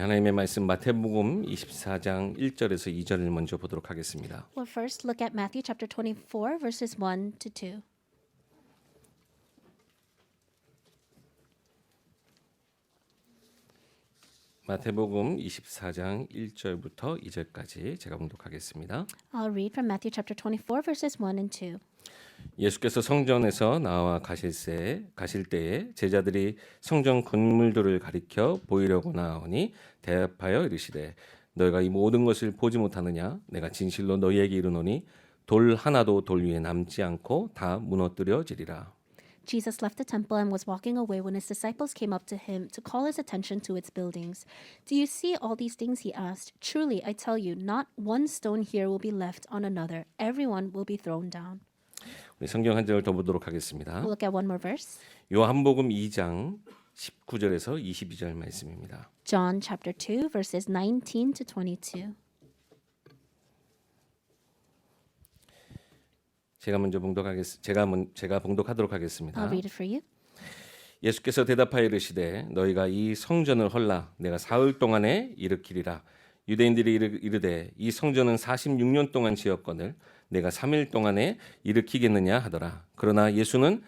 하나님의 말씀 마태복음 24장 1절에서 2절을 먼저 보도록 하겠습니다. We'll first look at Matthew chapter 24 verses 1 to 2. 마태복음 24장 1절부터 2절까지 제가 봉독하겠습니다. I'll read from Matthew chapter 24 verses 1 and 2. 예수께서 성전에서 나와 가실 때에 제자들이 성전 건물들을 가리켜 보이려고 나오니 대답하여 이르시되 너희가 이 모든 것을 보지 못하느냐 내가 진실로 너희에게 이르노니 돌 하나도 돌 위에 남지 않고 다 무너뜨려지리라. Jesus left the temple and was walking away when his disciples came up to him to call his attention to its buildings. Do you see all these things? He asked. Truly, I tell you, not one stone here will be left on another. Everyone will be thrown down. 우리 성경 한 절 더 보도록 하겠습니다. We'll look at one more verse. 요한복음 2장 19절에서 22절 말씀입니다. John chapter 2 verses 19 to 22. 제가 봉독하도록 하겠습니다. I'll read it for you. 예수께서 대답하여 이르시되 너희가 이 성전을 헐라 내가 사흘 동안에 일으키리라. 유대인들이 이르되 이 성전은 46년 동안 지었거늘 내가 3일 동안에 일으키겠느냐 하더라. 그러나 예수는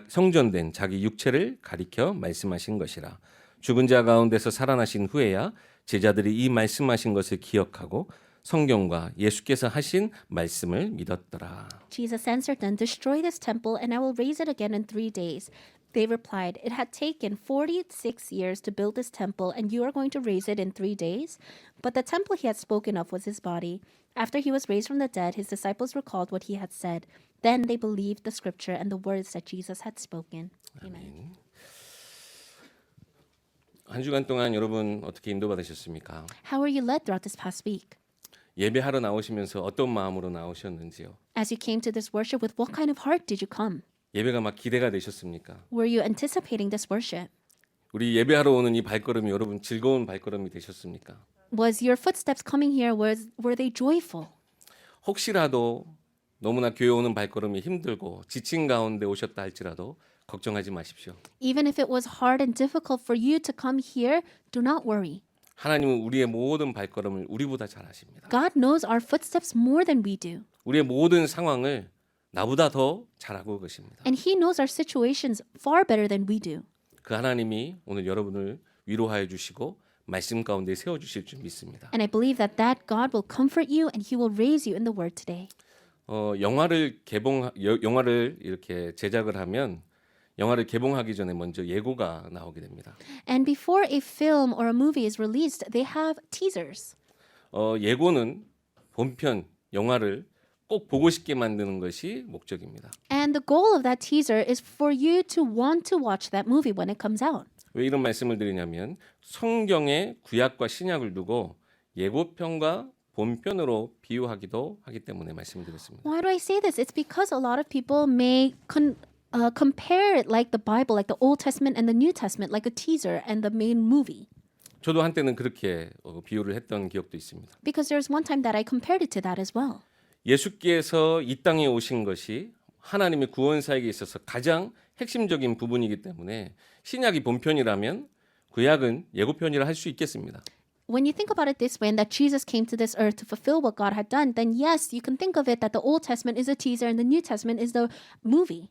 성전된 자기 육체를 가리켜 말씀하신 것이라. 죽은 자 가운데서 살아나신 후에야 제자들이 이 말씀하신 것을 기억하고 성경과 예수께서 하신 말씀을 믿었더라. Jesus answered them, Destroy this temple, and I will raise it again in 3 days. They replied, It had taken 46 years to build this temple, and you are going to raise it in 3 days? But the temple he had spoken of was his body. After he was raised from the dead, his disciples recalled what he had said. Then they believed the scripture and the words that Jesus had spoken. Amen. 한 주간 동안 여러분 어떻게 인도받으셨습니까? How were you led throughout this past week? 예배하러 나오시면서 어떤 마음으로 나오셨는지요? As you came to this worship, with what kind of heart did you come? 예배가 막 기대가 되셨습니까? Were you anticipating this worship? 우리 예배하러 오는 이 발걸음이 여러분 즐거운 발걸음이 되셨습니까? Was your footsteps coming here, were they joyful? 혹시라도 너무나 교회 오는 발걸음이 힘들고 지친 가운데 오셨다 할지라도 걱정하지 마십시오. Even if it was hard and difficult for you to come here, do not worry. 하나님은 우리의 모든 발걸음을 우리보다 잘 아십니다. God knows our footsteps more than we do. 우리의 모든 상황을 나보다 더 잘 알고 계십니다. And He knows our situations far better than we do. 그 하나님이 오늘 여러분을 위로하여 주시고 말씀 가운데 세워 주실 줄 믿습니다. And I believe that God will comfort you and He will raise you in the Word today. 영화를 이렇게 제작을 하면 영화를 개봉하기 전에 먼저 예고가 나오게 됩니다. And before a film or a movie is released, they have teasers. 예고는 본편 영화를 꼭 보고 싶게 만드는 것이 목적입니다. And the goal of that teaser is for you to want to watch that movie when it comes out. 왜 이런 말씀을 드리냐면 성경의 구약과 신약을 두고 예고편과 본편으로 비유하기도 하기 때문에 말씀드렸습니다. Why do I say this? It's because a lot of people may compare it like the Bible, like the Old Testament and the New Testament, like a teaser and the main movie. 저도 한때는 그렇게 비유를 했던 기억도 있습니다. Because there's one time that I compared it to that as well. 예수께서 이 땅에 오신 것이 하나님의 구원사역에 있어서 가장 핵심적인 부분이기 때문에 신약이 본편이라면 구약은 예고편이라 할 수 있겠습니다. When you think about it this way, and that Jesus came to this earth to fulfill what God had done, then yes, you can think of it that the Old Testament is a teaser and the New Testament is the movie.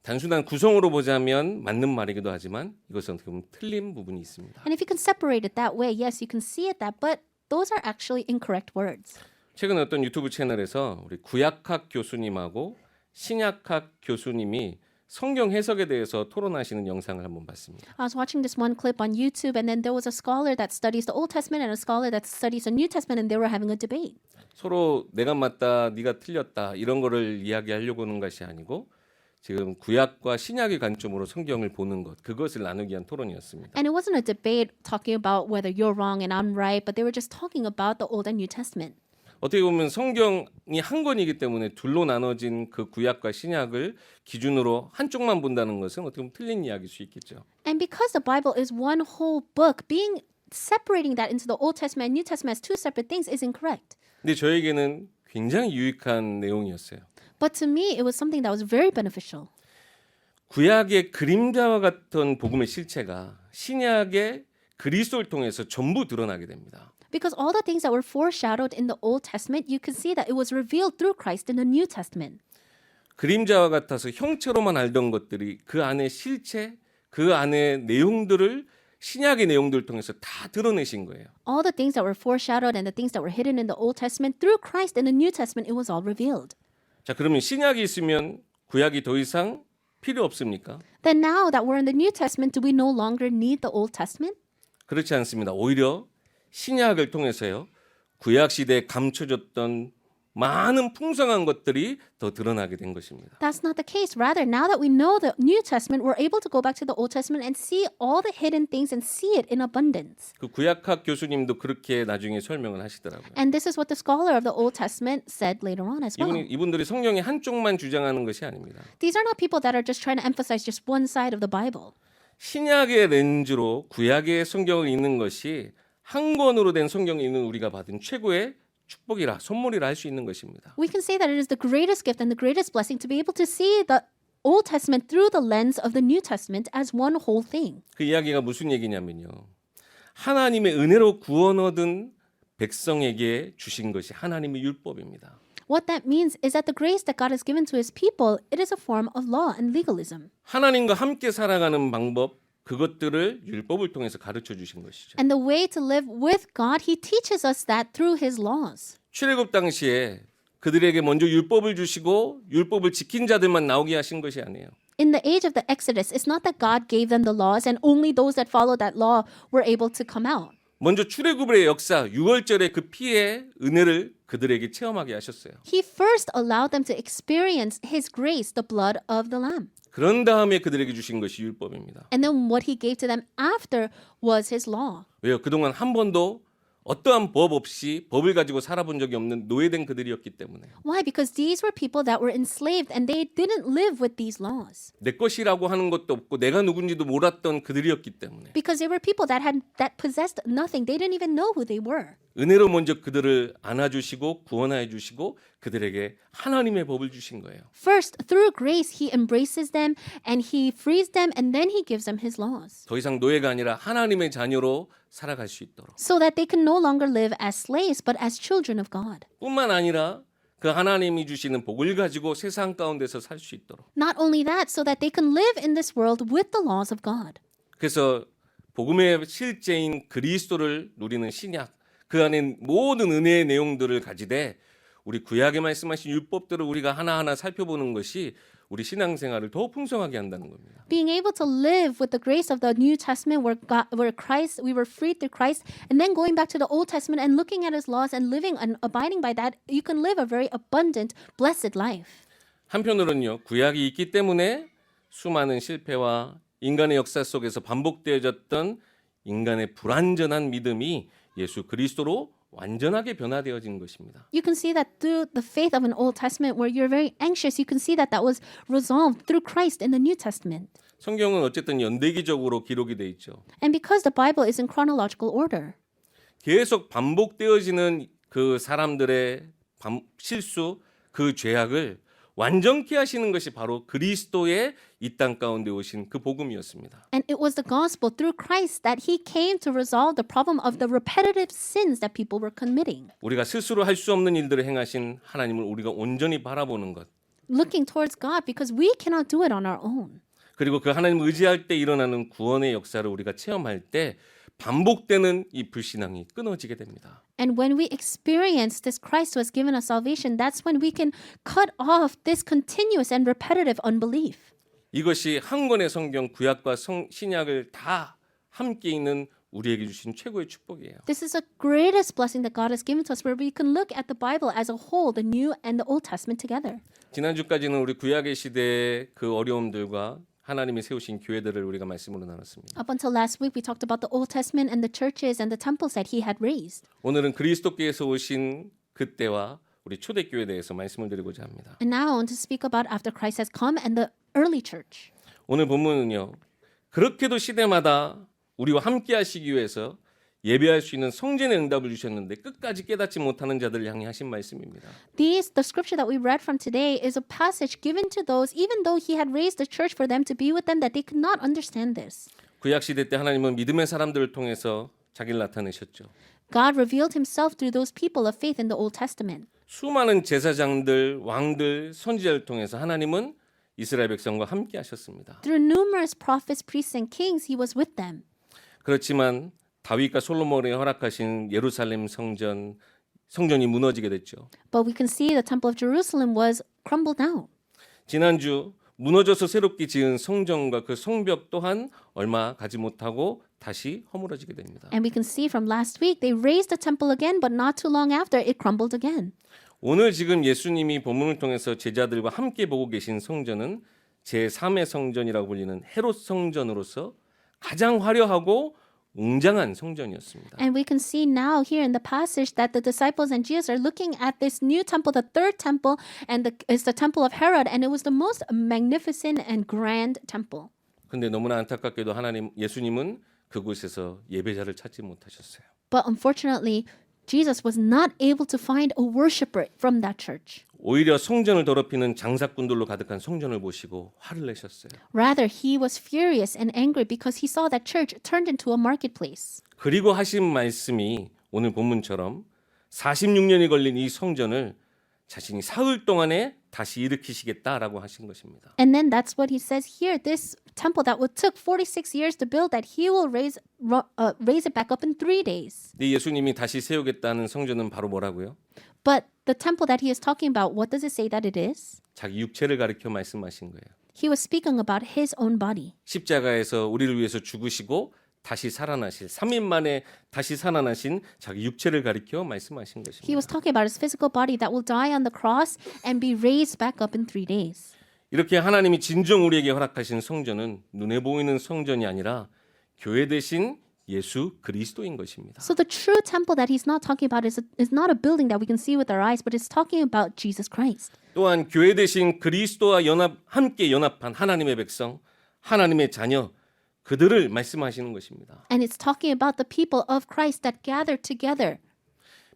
단순한 구성으로 보자면 맞는 말이기도 하지만 이것은 어떻게 보면 틀린 부분이 있습니다. And if you can separate it that way, yes, you can see it that, but those are actually incorrect words. 최근에 어떤 유튜브 채널에서 우리 구약학 교수님하고 신약학 교수님이 성경 해석에 대해서 토론하시는 영상을 한번 봤습니다. I was watching this one clip on YouTube, and then there was a scholar that studies the Old Testament and a scholar that studies the New Testament, and they were having a debate. 서로 내가 맞다, 네가 틀렸다 이런 거를 이야기하려고 하는 것이 아니고 지금 구약과 신약의 관점으로 성경을 보는 것, 그것을 나누기 위한 토론이었습니다. And it wasn't a debate talking about whether you're wrong and I'm right, but they were just talking about the Old and New Testament. 어떻게 보면 성경이 한 권이기 때문에 둘로 나눠진 그 구약과 신약을 기준으로 한쪽만 본다는 것은 어떻게 보면 틀린 이야기일 수 있겠죠. And because the Bible is one whole book, separating that into the Old Testament and New Testament as two separate things is incorrect. 근데 저에게는 굉장히 유익한 내용이었어요. But to me, it was something that was very beneficial. 구약의 그림자와 같은 복음의 실체가 신약의 그리스도를 통해서 전부 드러나게 됩니다. Because all the things that were foreshadowed in the Old Testament, you can see that it was revealed through Christ in the New Testament. 그림자와 같아서 형체로만 알던 것들이 그 안에 실체, 그 안에 내용들을 신약의 내용들을 통해서 다 드러내신 거예요. All the things that were foreshadowed and the things that were hidden in the Old Testament, through Christ in the New Testament, it was all revealed. 자, 그러면 신약이 있으면 구약이 더 이상 필요 없습니까? Then now that we're in the New Testament, do we no longer need the Old Testament? 그렇지 않습니다. 오히려 신약을 통해서요. 구약 시대에 감춰졌던 많은 풍성한 것들이 더 드러나게 된 것입니다. That's not the case. Rather, now that we know the New Testament, we're able to go back to the Old Testament and see all the hidden things and see it in abundance. 그 구약학 교수님도 그렇게 나중에 설명을 하시더라고요. And this is what the scholar of the Old Testament said later on as well. 이분들이 성경의 한쪽만 주장하는 것이 아닙니다. These are not people that are just trying to emphasize just one side of the Bible. 신약의 렌즈로 구약의 성경을 읽는 것이 한 권으로 된 성경을 읽는 우리가 받은 최고의 축복이라 선물이라 할 수 있는 것입니다. We can say that it is the greatest gift and the greatest blessing to be able to see the Old Testament through the lens of the New Testament as one whole thing. 그 이야기가 무슨 얘기냐면요. 하나님의 은혜로 구원 얻은 백성에게 주신 것이 하나님의 율법입니다. What that means is that the grace that God has given to his people, it is a form of law and legalism. 하나님과 함께 살아가는 방법 그것들을 율법을 통해서 가르쳐 주신 것이죠. And the way to live with God, he teaches us that through his laws. 출애굽 당시에 그들에게 먼저 율법을 주시고 율법을 지킨 자들만 나오게 하신 것이 아니에요. In the age of the Exodus, it's not that God gave them the laws and only those that followed that law were able to come out. 먼저 출애굽의 역사 6월절의 그 피의 은혜를 그들에게 체험하게 하셨어요. He first allowed them to experience his grace, the blood of the lamb. 그런 다음에 그들에게 주신 것이 율법입니다. And then what he gave to them after was his law. 왜요? 그동안 한 번도 어떠한 법 없이 법을 가지고 살아본 적이 없는 노예된 그들이었기 때문에 Why? Because these were people that were enslaved and they didn't live with these laws. 내 것이라고 하는 것도 없고 내가 누군지도 몰랐던 그들이었기 때문에 Because they were people that possessed nothing. They didn't even know who they were. 은혜로 먼저 그들을 안아주시고 구원하여 주시고 그들에게 하나님의 법을 주신 거예요. First, through grace, he embraces them and he frees them and then he gives them his laws. 더 이상 노예가 아니라 하나님의 자녀로 살아갈 수 있도록. So that they can no longer live as slaves but as children of God. 뿐만 아니라 그 하나님이 주시는 복을 가지고 세상 가운데서 살 수 있도록. Not only that, so that they can live in this world with the laws of God. 그래서 복음의 실제인 그리스도를 누리는 신약 그 안에 모든 은혜의 내용들을 가지되 우리 구약에 말씀하신 율법들을 우리가 하나하나 살펴보는 것이 우리 신앙생활을 더 풍성하게 한다는 겁니다. Being able to live with the grace of the New Testament where Christ, we were freed through Christ, and then going back to the Old Testament and looking at his laws and living and abiding by that, you can live a very abundant, blessed life. 한편으로는요. 구약이 있기 때문에 수많은 실패와 인간의 역사 속에서 반복되어졌던 인간의 불완전한 믿음이 예수 그리스도로 완전하게 변화되어진 것입니다. You can see that through the faith of an Old Testament where you're very anxious, you can see that was resolved through Christ in the New Testament. 성경은 어쨌든 연대기적으로 기록이 돼 있죠. And because the Bible is in chronological order, 계속 반복되어지는 그 사람들의 실수, 그 죄악을 완전케 하시는 것이 바로 그리스도의 이 땅 가운데 오신 그 복음이었습니다. and it was the gospel through Christ that he came to resolve the problem of the repetitive sins that people were committing. 우리가 스스로 할 수 없는 일들을 행하신 하나님을 우리가 온전히 바라보는 것. Looking towards God because we cannot do it on our own. 그리고 그 하나님을 의지할 때 일어나는 구원의 역사를 우리가 체험할 때 반복되는 이 불신앙이 끊어지게 됩니다. And when we experience this Christ who has given us salvation, that's when we can cut off this continuous and repetitive unbelief. 이것이 한 권의 성경 구약과 신약을 다 함께 있는 우리에게 주신 최고의 축복이에요. This is the greatest blessing that God has given to us where we can look at the Bible as a whole, the New and the Old Testament together. 지난주까지는 우리 구약의 시대의 그 어려움들과 하나님이 세우신 교회들을 우리가 말씀으로 나눴습니다. Up until last week, we talked about the Old Testament and the churches and the temples that he had raised. 오늘은 그리스도께서 오신 그때와 우리 초대교회에 대해서 말씀을 드리고자 합니다. And now I want to speak about after Christ has come and the early church. 오늘 본문은요. 그렇게도 시대마다 우리와 함께 하시기 위해서 예배할 수 있는 성전의 응답을 주셨는데 끝까지 깨닫지 못하는 자들을 향해 하신 말씀입니다. The scripture that we read from today is a passage given to those, even though he had raised the church for them to be with them, that they could not understand this. 구약 시대 때 하나님은 믿음의 사람들을 통해서 자기를 나타내셨죠. God revealed himself through those people of faith in the Old Testament. 수많은 제사장들, 왕들, 선지자를 통해서 하나님은 이스라엘 백성과 함께 하셨습니다. Through numerous prophets, priests, and kings, he was with them. 그렇지만 다윗과 솔로몬이 허락하신 예루살렘 성전이 무너지게 됐죠. But we can see the Temple of Jerusalem was crumbled down. 지난주 무너져서 새롭게 지은 성전과 그 성벽 또한 얼마 가지 못하고 다시 허물어지게 됩니다. And we can see from last week, they raised the temple again, but not too long after, it crumbled again. 오늘 지금 예수님이 본문을 통해서 제자들과 함께 보고 계신 성전은 제3의 성전이라고 불리는 헤롯 성전으로서 가장 화려하고 웅장한 성전이었습니다. And we can see now here in the passage that the disciples and Jesus are looking at this new temple, the third temple, and it's the temple of Herod, and it was the most magnificent and grand temple. 근데 너무나 안타깝게도 예수님은 그곳에서 예배자를 찾지 못하셨어요. But unfortunately, Jesus was not able to find a worshiper from that church. 오히려 성전을 더럽히는 장사꾼들로 가득한 성전을 보시고 화를 내셨어요. Rather, he was furious and angry because he saw that church turned into a marketplace. 그리고 하신 말씀이 오늘 본문처럼 46년이 걸린 이 성전을 자신이 사흘 동안에 다시 일으키시겠다라고 하신 것입니다. And then that's what he says here. This temple that took 46 years to build, that he will raise it back up in 3 days. 네, 예수님이 다시 세우겠다는 성전은 바로 뭐라고요? But the temple that he is talking about, what does it say that it is? 자기 육체를 가리켜 말씀하신 거예요. He was speaking about his own body. 십자가에서 우리를 위해서 죽으시고 다시 살아나실 3일 만에 다시 살아나신 자기 육체를 가리켜 말씀하신 He was 것입니다. talking about his physical body that will die on the cross and be raised back up in 3 days. 이렇게 하나님이 진정 우리에게 허락하신 성전은 눈에 보이는 성전이 아니라 교회 대신 예수 그리스도인 것입니다. So the true temple that he's not talking about is not a building that we can see with our eyes, but it's talking about Jesus Christ. 또한 교회 대신 그리스도와 함께 연합한 하나님의 백성, 하나님의 자녀 그들을 말씀하시는 것입니다. And it's talking about the people of Christ that gathered together.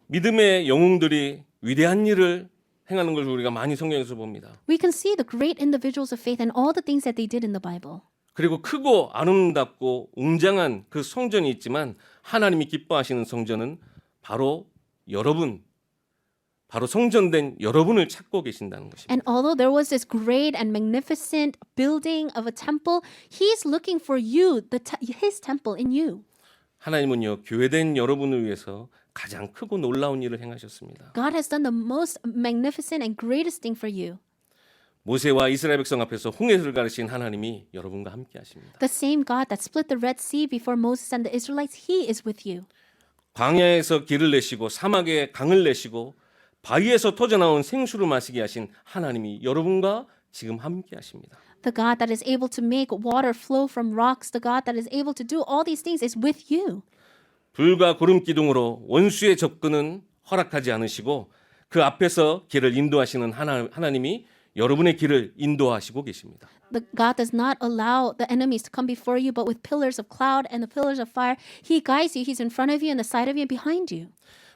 믿음의 영웅들이 위대한 일을 행하는 걸 우리가 많이 성경에서 봅니다. We can see the great individuals of faith and all the things that they did in the Bible. 그리고 크고 아름답고 웅장한 그 성전이 있지만 하나님이 기뻐하시는 성전은 바로 여러분, 바로 성전된 여러분을 찾고 계신다는 것입니다. And although there was this great and magnificent building of a temple, he's looking for you, his temple in you. 하나님은요, 교회된 여러분을 위해서 가장 크고 놀라운 일을 행하셨습니다. God has done the most magnificent and greatest thing for you. 모세와 이스라엘 백성 앞에서 홍해를 가르신 하나님이 여러분과 함께 하십니다. The same God that split the Red Sea before Moses and the Israelites, he is with you. 광야에서 길을 내시고 사막에 강을 내시고 바위에서 터져나온 생수를 마시게 하신 하나님이 여러분과 지금 함께 하십니다. The God that is able to make water flow from rocks, the God that is able to do all these things is with you. 불과 구름 기둥으로 원수의 접근은 허락하지 않으시고 그 앞에서 길을 인도하시는 하나님이 여러분의 길을 인도하시고 계십니다. The God does not allow the enemies to come before you, but with pillars of cloud and the pillars of fire, he guides you. He's in front of you, and the side of you, and behind you.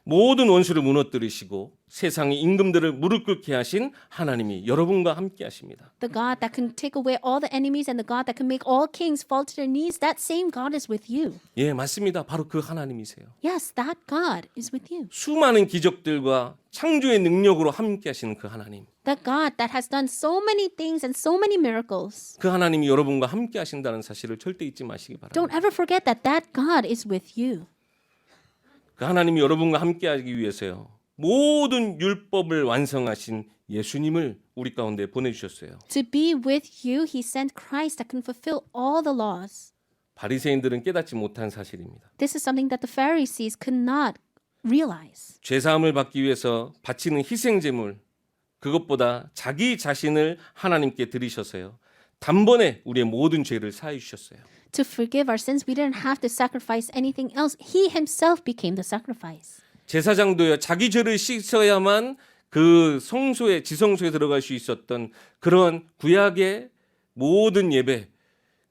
모든 원수를 무너뜨리시고 세상의 임금들을 무릎 꿇게 하신 하나님이 여러분과 함께 하십니다. The God that can take away all the enemies and the God that can make all kings fall to their knees, that same God is with you. 예, 맞습니다. 바로 그 하나님이세요. Yes, that God is with you. 수많은 기적들과 창조의 능력으로 함께 하시는 그 하나님. That God that has done so many things and so many miracles. 그 하나님이 여러분과 함께 하신다는 사실을 절대 잊지 마시기 바랍니다. Don't ever forget that that God is with you. 그 하나님이 여러분과 함께 하기 위해서요. 모든 율법을 완성하신 예수님을 우리 가운데 보내주셨어요. To be with you, he sent Christ that can fulfill all the laws. 바리새인들은 깨닫지 못한 사실입니다. This is something that the Pharisees could not realize. 죄사함을 받기 위해서 바치는 희생제물 그것보다 자기 자신을 하나님께 드리셔서요. 단번에 우리의 모든 죄를 사해 주셨어요. To forgive our sins, we didn't have to sacrifice anything else. He himself became the sacrifice. 제사장도요. 자기 죄를 씻어야만 그 성소에 지성소에 들어갈 수 있었던 그런 구약의 모든 예배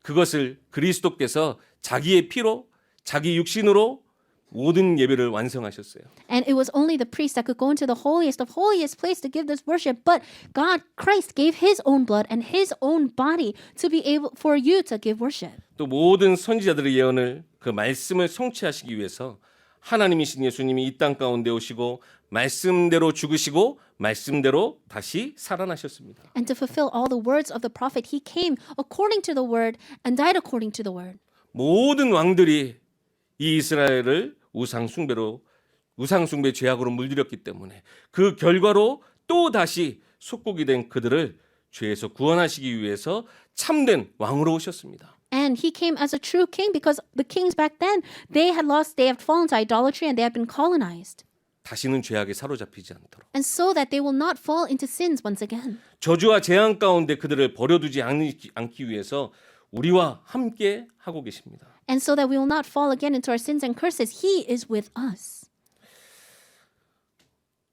그것을 그리스도께서 자기의 피로 자기 육신으로 모든 예배를 완성하셨어요. And it was only the priest that could go into the holiest of holiest place to give this worship. But God, Christ, gave his own blood and his own body to be able for you to give worship. 또 모든 선지자들의 예언을 그 말씀을 성취하시기 위해서 하나님이신 예수님이 이 땅 가운데 오시고 말씀대로 죽으시고 말씀대로 다시 살아나셨습니다. And to fulfill all the words of the prophet, he came according to the word and died according to the word. 모든 왕들이 이 이스라엘을 우상 숭배 죄악으로 물들였기 때문에 그 결과로 또 다시 속국이 된 그들을 죄에서 구원하시기 위해서 참된 왕으로 오셨습니다. And he came as a true king because the kings back then, they had fallen to idolatry and they had been colonized. 다시는 죄악에 사로잡히지 않도록 And so that they will not fall into sins once again. 저주와 재앙 가운데 그들을 버려두지 않기 위해서 우리와 함께 하고 계십니다. And so that we will not fall again into our sins and curses. He is with us.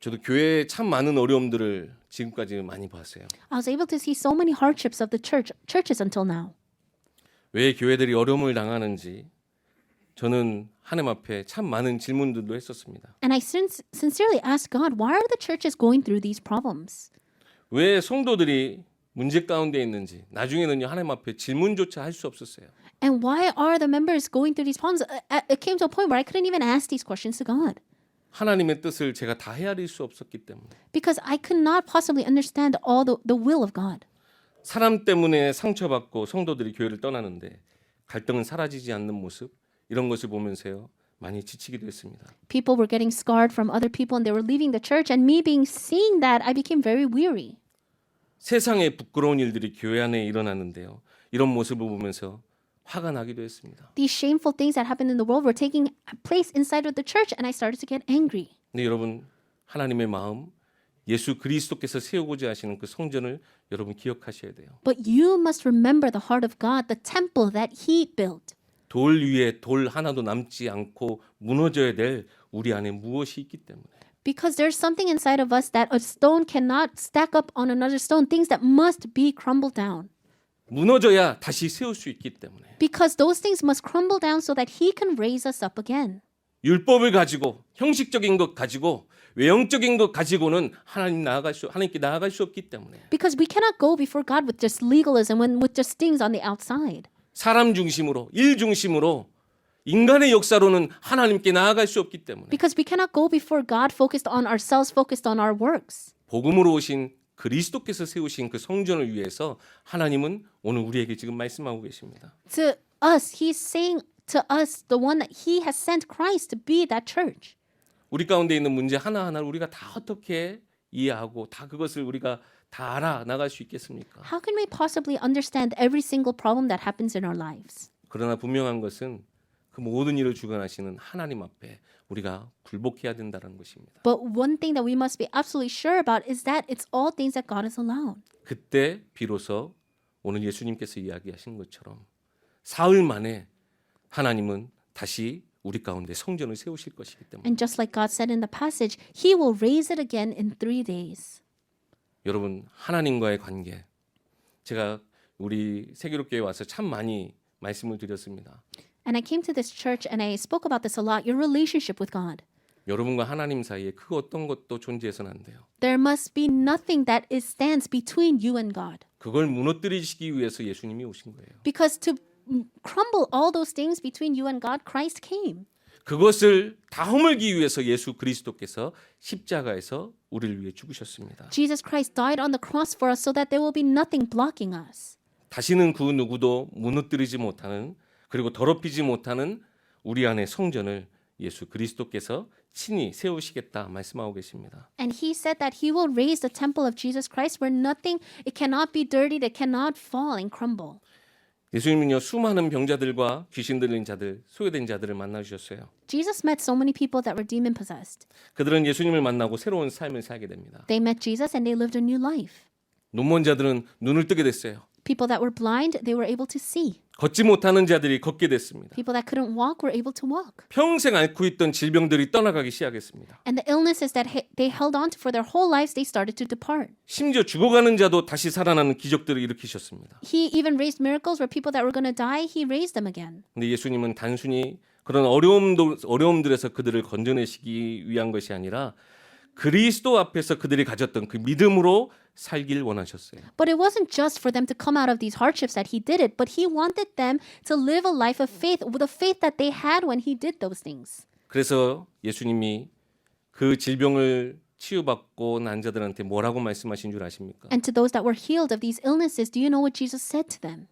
저도 교회에 참 많은 어려움들을 지금까지 많이 봤어요. I was able to see so many hardships of the churches until now. 왜 교회들이 어려움을 당하는지 저는 하나님 앞에 참 많은 질문들도 했었습니다. And I sincerely asked God, why are the churches going through these problems? 왜 성도들이 문제 가운데 있는지 나중에는요 하나님 앞에 질문조차 할 수 없었어요. And why are the members going through these problems? It came to a point where I couldn't even ask these questions to God. 하나님의 뜻을 제가 다 헤아릴 수 없었기 때문에 Because I could not possibly understand all the will of God. 사람 때문에 상처받고 성도들이 교회를 떠나는데 갈등은 사라지지 않는 모습 이런 것을 보면서요 많이 지치기도 했습니다. People were getting scarred from other people and they were leaving the church. And me seeing that, I became very weary. 세상에 부끄러운 일들이 교회 안에 일어나는데요. 이런 모습을 보면서 화가 나기도 했습니다. These shameful things that happened in the world were taking place inside of the church and I started to get angry. 근데 여러분 하나님의 마음 예수 그리스도께서 세우고자 하시는 그 성전을 여러분 기억하셔야 돼요. But you must remember the heart of God, the temple that he built. 돌 위에 돌 하나도 남지 않고 무너져야 될 우리 안에 무엇이 있기 때문에 Because there's something inside of us that a stone cannot stack up on another stone, things that must be crumbled down. 무너져야 다시 세울 수 있기 때문에 Because those things must crumble down so that he can raise us up again. 율법을 가지고 형식적인 것 가지고 외형적인 것 가지고는 하나님께 나아갈 수 없기 때문에 Because we cannot go before God with just legalism and with just things on the outside. 사람 중심으로 일 중심으로 인간의 역사로는 하나님께 나아갈 수 없기 때문에 Because we cannot go before God focused on ourselves, focused on our works. 복음으로 오신 그리스도께서 세우신 그 성전을 위해서 하나님은 오늘 우리에게 지금 말씀하고 계십니다. To us, he's saying to us, the one that he has sent Christ to be that church. 우리 가운데 있는 문제 하나하나를 우리가 다 어떻게 이해하고 다 그것을 우리가 다 알아 나갈 수 있겠습니까? How can we possibly understand every single problem that happens in our lives? 그러나 분명한 것은 그 모든 일을 주관하시는 하나님 앞에 우리가 굴복해야 된다는 것입니다. But one thing that we must be absolutely sure about is that it's all things that God has allowed. 그때 비로소 오늘 예수님께서 이야기하신 것처럼 사흘 만에 하나님은 다시 우리 가운데 성전을 세우실 것이기 때문에 And just like God said in the passage, he will raise it again in 3 days. 여러분 하나님과의 관계 제가 우리 세계롭교회에 와서 참 많이 말씀을 드렸습니다. And I came to this church and I spoke about this a lot, your relationship with God. 여러분과 하나님 사이에 그 어떤 것도 존재해서는 안 돼요. There must be nothing that stands between you and God. 그걸 무너뜨리시기 위해서 예수님이 오신 거예요. Because to crumble all those things between you and God, Christ came. 그것을 다 허물기 위해서 예수 그리스도께서 십자가에서 우리를 위해 죽으셨습니다. Jesus Christ died on the cross for us so that there will be nothing blocking us. 다시는 그 누구도 무너뜨리지 못하는 그리고 더럽히지 못하는 우리 안의 성전을 예수 그리스도께서 친히 세우시겠다 말씀하고 계십니다. And he said that he will raise the temple of Jesus Christ where nothing, it cannot be dirtied, it cannot fall and crumble. 예수님은요 수많은 병자들과 귀신 들린 자들, 소외된 자들을 만나 주셨어요. Jesus met so many people that were demon possessed. 그들은 예수님을 만나고 새로운 삶을 살게 됩니다. They met Jesus and they lived a new life. 눈먼 자들은 눈을 뜨게 됐어요. People that were blind, they were able to see. 걷지 못하는 자들이 걷게 됐습니다. People that couldn't walk were able to walk. 평생 앓고 있던 질병들이 떠나가기 시작했습니다. And the illnesses that they held on to for their whole lives, they started to depart. 심지어 죽어가는 자도 다시 살아나는 기적들을 일으키셨습니다. He even raised miracles where people that were going to die, he raised them again. 근데 예수님은 단순히 그런 어려움들에서 그들을 건져내시기 위한 것이 아니라 그리스도 앞에서 그들이 가졌던 그 믿음으로 살길 원하셨어요. But it wasn't just for them to come out of these hardships that he did it, but he wanted them to live a life of faith with the faith that they had when he did those things. 그래서 예수님이 그 질병을 치유받고 난 자들한테 뭐라고 말씀하신 줄 아십니까? And to those that were healed of these illnesses, do you know what Jesus said to them?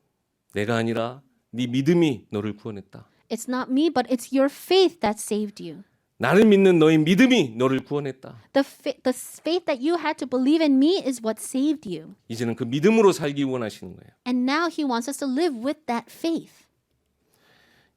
내가 아니라 네 믿음이 너를 구원했다. It's not me, but it's your faith that saved you. 나를 믿는 너의 믿음이 너를 구원했다. The faith that you had to believe in me is what saved you. 이제는 그 믿음으로 살기 원하시는 거예요. And now he wants us to live with that faith.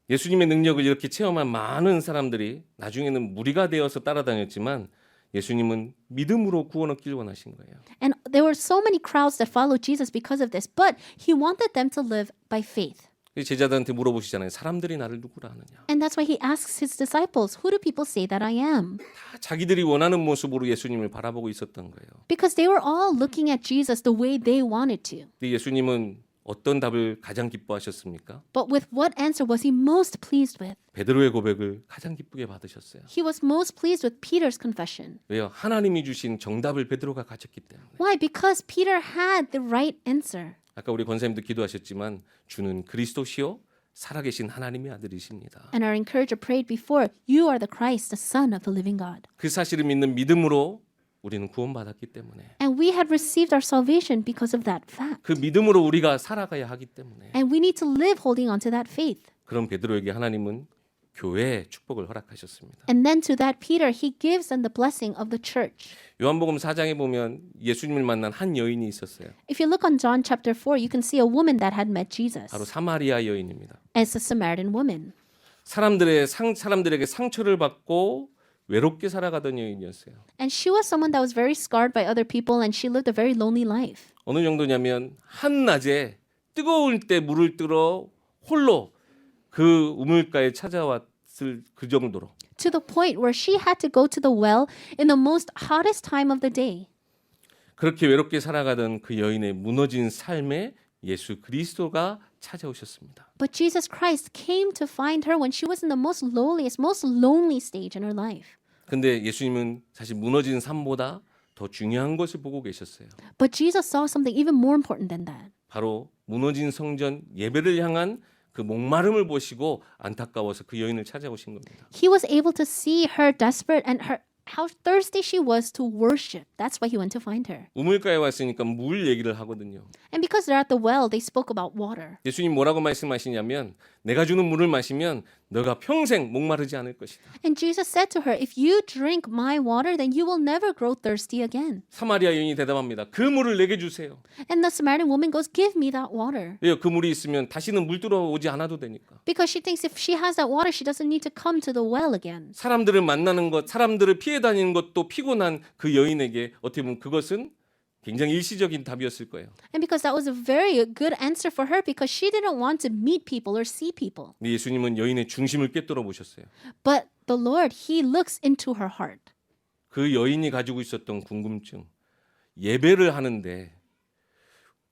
예수님의 능력을 이렇게 체험한 많은 사람들이 나중에는 무리가 되어서 따라다녔지만 예수님은 믿음으로 구원 얻길 원하신 거예요. And there were so many crowds that followed Jesus because of this, but he wanted them to live by faith. 제자들한테 물어보시잖아요. 사람들이 나를 누구라 하느냐. And that's why he asks his disciples, who do people say that I am? 다 자기들이 원하는 모습으로 예수님을 바라보고 있었던 거예요. Because they were all looking at Jesus the way they wanted to. 근데 예수님은 어떤 답을 가장 기뻐하셨습니까? But with what answer was he most pleased with? 베드로의 고백을 가장 기쁘게 받으셨어요. He was most pleased with Peter's confession. 왜요? 하나님이 주신 정답을 베드로가 가졌기 때문에. Why? Because Peter had the right answer. 아까 우리 권사님도 기도하셨지만 주는 그리스도시요 살아계신 하나님의 아들이십니다. And our encourager prayed before, you are the Christ, the Son of the living God. 그 사실을 믿는 믿음으로 우리는 구원받았기 때문에 And we had received our salvation because of that fact. 그 믿음으로 우리가 살아가야 하기 때문에 And we need to live holding on to that faith. 그런 베드로에게 하나님은 교회의 축복을 허락하셨습니다. And then to that Peter, he gives them the blessing of the church. 요한복음 4장에 보면 예수님을 만난 한 여인이 있었어요. If you look on John chapter 4, you can see a woman that had met Jesus. 바로 사마리아 여인입니다. As a Samaritan woman. 사람들에게 상처를 받고 외롭게 살아가던 여인이었어요. And she was someone that was very scarred by other people and she lived a very lonely life. 어느 정도냐면 한낮에 뜨거울 때 물을 뜨러 홀로 그 우물가에 찾아왔을 그 정도로 To the point where she had to go to the well in the most hottest time of the day. 그렇게 외롭게 살아가던 그 여인의 무너진 삶에 예수 그리스도가 찾아오셨습니다. But Jesus Christ came to find her when she was in the most lowliest, most lonely stage in her life. 근데 예수님은 사실 무너진 삶보다 더 중요한 것을 보고 계셨어요. But Jesus saw something even more important than that. 바로 무너진 성전 예배를 향한 그 목마름을 보시고 안타까워서 그 여인을 찾아오신 겁니다. He was able to see her desperate and how thirsty she was to worship. That's why he went to find her. 우물가에 왔으니까 물 얘기를 하거든요. And because they're at the well, they spoke about water. 예수님 뭐라고 말씀하시냐면 내가 주는 물을 마시면 너가 평생 목마르지 않을 것이다. And Jesus said to her, if you drink my water, then you will never grow thirsty again. 사마리아 여인이 대답합니다. 그 물을 내게 주세요. And the Samaritan woman goes, give me that water. 왜요? 그 물이 있으면 다시는 물 들어오지 않아도 되니까. Because she thinks if she has that water, she doesn't need to come to the well again. 사람들을 만나는 것, 사람들을 피해 다니는 것도 피곤한 그 여인에게 어떻게 보면 그것은 굉장히 일시적인 답이었을 거예요. And because that was a very good answer for her because she didn't want to meet people or see people. 근데 예수님은 여인의 중심을 꿰뚫어 보셨어요. But the Lord, he looks into her heart. 그 여인이 가지고 있었던 궁금증, 예배를 하는데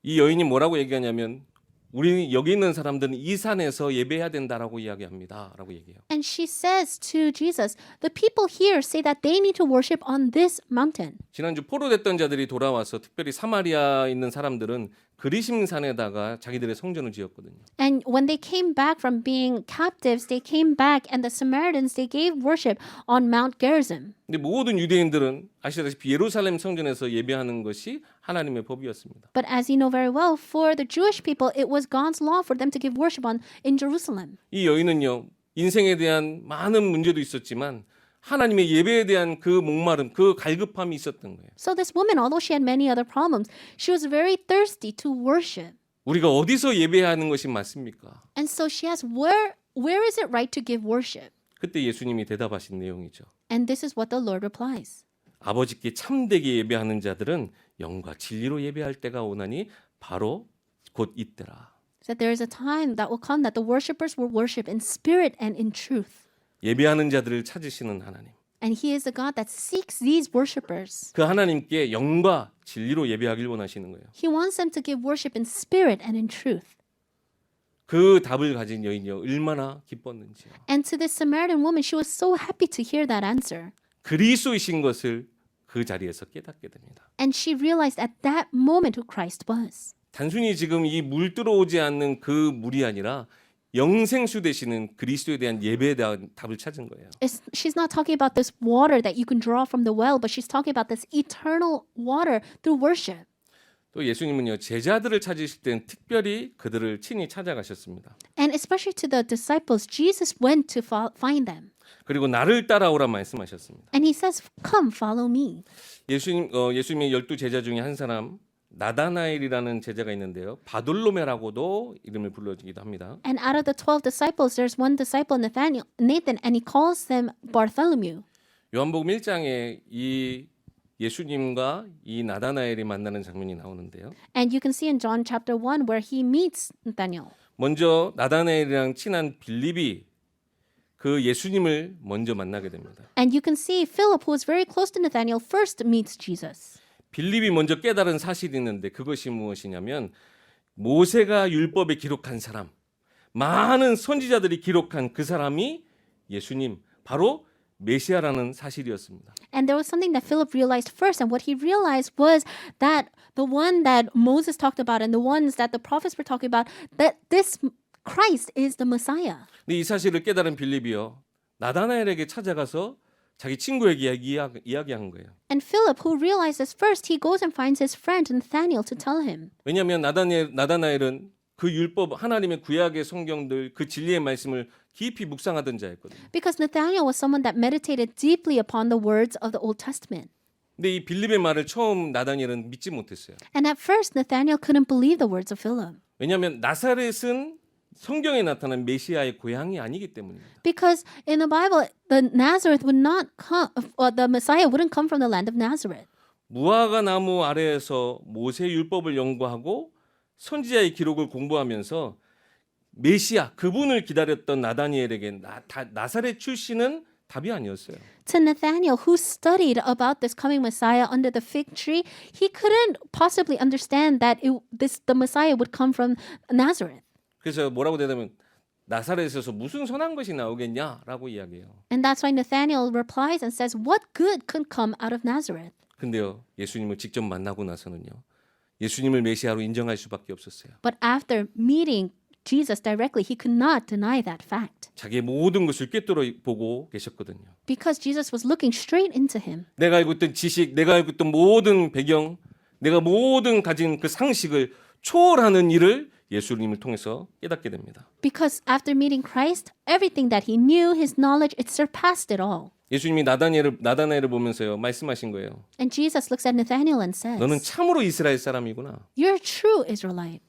이 여인이 뭐라고 얘기하냐면 우리 여기 있는 사람들은 이 산에서 예배해야 된다라고 이야기합니다라고 얘기해요. And she says to Jesus, the people here say that they need to worship on this mountain. 지난주 포로됐던 자들이 돌아와서 특별히 사마리아에 있는 사람들은 그리심산에다가 자기들의 성전을 지었거든요. And when they came back from being captives, they came back and the Samaritans, they gave worship on Mount Gerizim. 근데 모든 유대인들은 아시다시피 예루살렘 성전에서 예배하는 것이 하나님의 법이었습니다. But as you know very well, for the Jewish people, it was God's law for them to give worship in Jerusalem. 이 여인은요, 인생에 대한 많은 문제도 있었지만 하나님의 예배에 대한 그 목마름, 그 갈급함이 있었던 거예요. So this woman, although she had many other problems, she was very thirsty to worship. 우리가 어디서 예배하는 것이 맞습니까? And so she asked, where is it right to give worship? 그때 예수님이 대답하신 내용이죠. And this is what the Lord replies. 아버지께 참되게 예배하는 자들은 영과 진리로 예배할 때가 오나니 바로 곧 이때라. That there is a time that will come that the worshipers will worship in spirit and in truth. 예배하는 자들을 찾으시는 하나님. And he is the God that seeks these worshipers. 그 하나님께 영과 진리로 예배하길 원하시는 거예요. He wants them to give worship in spirit and in truth. 그 답을 가진 여인이요 얼마나 기뻤는지요. And to this Samaritan woman, she was so happy to hear that answer. 그리스도이신 것을 그 자리에서 깨닫게 됩니다. And she realized at that moment who Christ was. 단순히 지금 이 물 들어오지 않는 그 물이 아니라 영생수 되시는 그리스도에 대한 예배에 대한 답을 찾은 거예요. She's not talking about this water that you can draw from the well, but she's talking about this eternal water through worship. 또 예수님은요 제자들을 찾으실 때는 특별히 그들을 친히 찾아가셨습니다. And especially to the disciples, Jesus went to find them. 그리고 나를 따라오라 말씀하셨습니다. And he says, "Come, follow me." 예수님의 12 제자 중에 한 사람 나다나엘이라는 제자가 있는데요. 바돌로메라고도 이름을 불러주기도 합니다. And out of the 12 disciples, there's one disciple, Nathan, and he calls them Bartholomew. 요한복음 1장에 이 예수님과 이 나다나엘이 만나는 장면이 나오는데요. And you can see in John chapter 1 where he meets Nathanael. 먼저 나다나엘이랑 친한 빌립이 그 예수님을 먼저 만나게 됩니다. And you can see Philip, who is very close to Nathanael, first meets Jesus. 빌립이 먼저 깨달은 사실이 있는데 그것이 무엇이냐면 모세가 율법에 기록한 사람, 많은 선지자들이 기록한 그 사람이 예수님, 바로 메시아라는 사실이었습니다. And there was something that Philip realized first, and what he realized was that the one that Moses talked about and the ones that the prophets were talking about, that this Christ is the Messiah. 근데 이 사실을 깨달은 빌립이요 나다나엘에게 찾아가서 자기 친구에게 이야기한 거예요. And Philip, who realized this first, he goes and finds his friend Nathanael to tell him. 왜냐하면 나다나엘은 그 율법 하나님의 구약의 성경들 그 진리의 말씀을 깊이 묵상하던 자였거든요. Because Nathanael was someone that meditated deeply upon the words of the Old Testament. 근데 이 빌립의 말을 처음 나다니엘은 믿지 못했어요. And at first, Nathanael couldn't believe the words of Philip. 왜냐하면 나사렛은 성경에 나타난 메시아의 고향이 아니기 때문입니다. Because in the Bible, the Nazareth would not come, the Messiah wouldn't come from the land of Nazareth. 무화과 나무 아래에서 모세 율법을 연구하고 선지자의 기록을 공부하면서 메시아 그분을 기다렸던 나다니엘에게 나사렛 출신은 답이 아니었어요. To Nathanael, who studied about this coming Messiah under the fig tree, he couldn't possibly understand that the Messiah would come from Nazareth. 그래서 뭐라고 대답하면 나사렛에서 무슨 선한 것이 나오겠냐라고 이야기해요. And that's why Nathanael replies and says, "What good could come out of Nazareth?" 근데요 예수님을 직접 만나고 나서는요 예수님을 메시아로 인정할 수밖에 없었어요. But after meeting Jesus directly, he could not deny that fact. 자기의 모든 것을 꿰뚫어 보고 계셨거든요. Because Jesus was looking straight into him. 내가 알고 있던 지식, 내가 알고 있던 모든 배경, 내가 모든 가진 그 상식을 초월하는 일을 예수님을 통해서 깨닫게 됩니다. Because after meeting Christ, everything that he knew, his knowledge, it surpassed it all. 예수님이 나다나엘을 보면서요 말씀하신 거예요. And Jesus looks at Nathanael and says, 너는 참으로 이스라엘 사람이구나. "You're a true Israelite.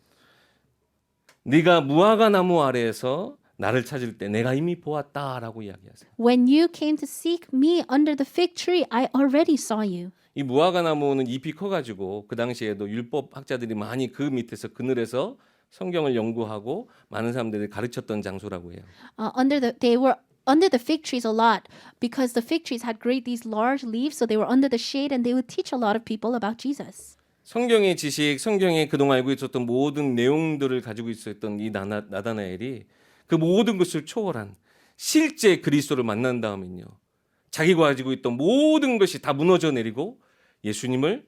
네가 무화과 나무 아래에서 나를 찾을 때 내가 이미 보았다라고 이야기하세요. When you came to seek me under the fig tree, I already saw you." 이 무화과 나무는 잎이 커가지고 그 당시에도 율법 학자들이 많이 그 밑에서 그늘에서 성경을 연구하고 많은 사람들이 가르쳤던 장소라고 해요. They were under the fig trees a lot because the fig trees had these large leaves, so they were under the shade and they would teach a lot of people about Jesus. 성경의 지식, 성경에 그동안 알고 있었던 모든 내용들을 가지고 있었던 이 나다나엘이 그 모든 것을 초월한 실제 그리스도를 만난 다음엔요. 자기가 가지고 있던 모든 것이 다 무너져 내리고 예수님을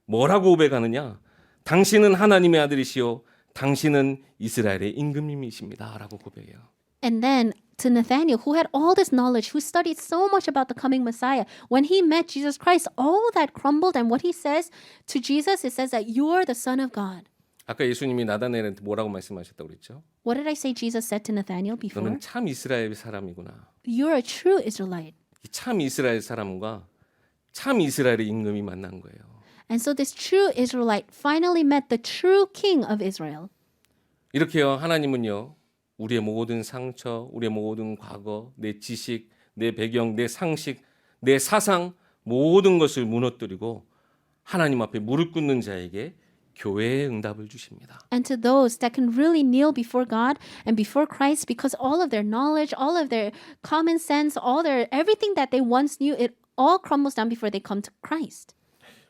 뭐라고 고백하느냐? 당신은 하나님의 아들이시요 당신은 이스라엘의 임금님이십니다라고 고백해요. And then to Nathanael, who had all this knowledge, who studied so much about the coming Messiah, when he met Jesus Christ, all that crumbled, and what he says to Jesus, it says that you're the Son of God. 아까 예수님이 나다나엘한테 뭐라고 말씀하셨다고 그랬죠? What did I say Jesus said to Nathanael before? 너는 참 이스라엘 사람이구나. You're a true Israelite. 이 참 이스라엘 사람과 참 이스라엘의 임금이 만난 거예요. And so this true Israelite finally met the true king of Israel. 이렇게요. 하나님은요. 우리의 모든 상처, 우리의 모든 과거, 내 지식, 내 배경, 내 상식, 내 사상 모든 것을 무너뜨리고 하나님 앞에 무릎 꿇는 자에게 교회의 응답을 주십니다. And to those that can really kneel before God and before Christ because all of their knowledge, all of their common sense, everything that they once knew, it all crumbles down before they come to Christ.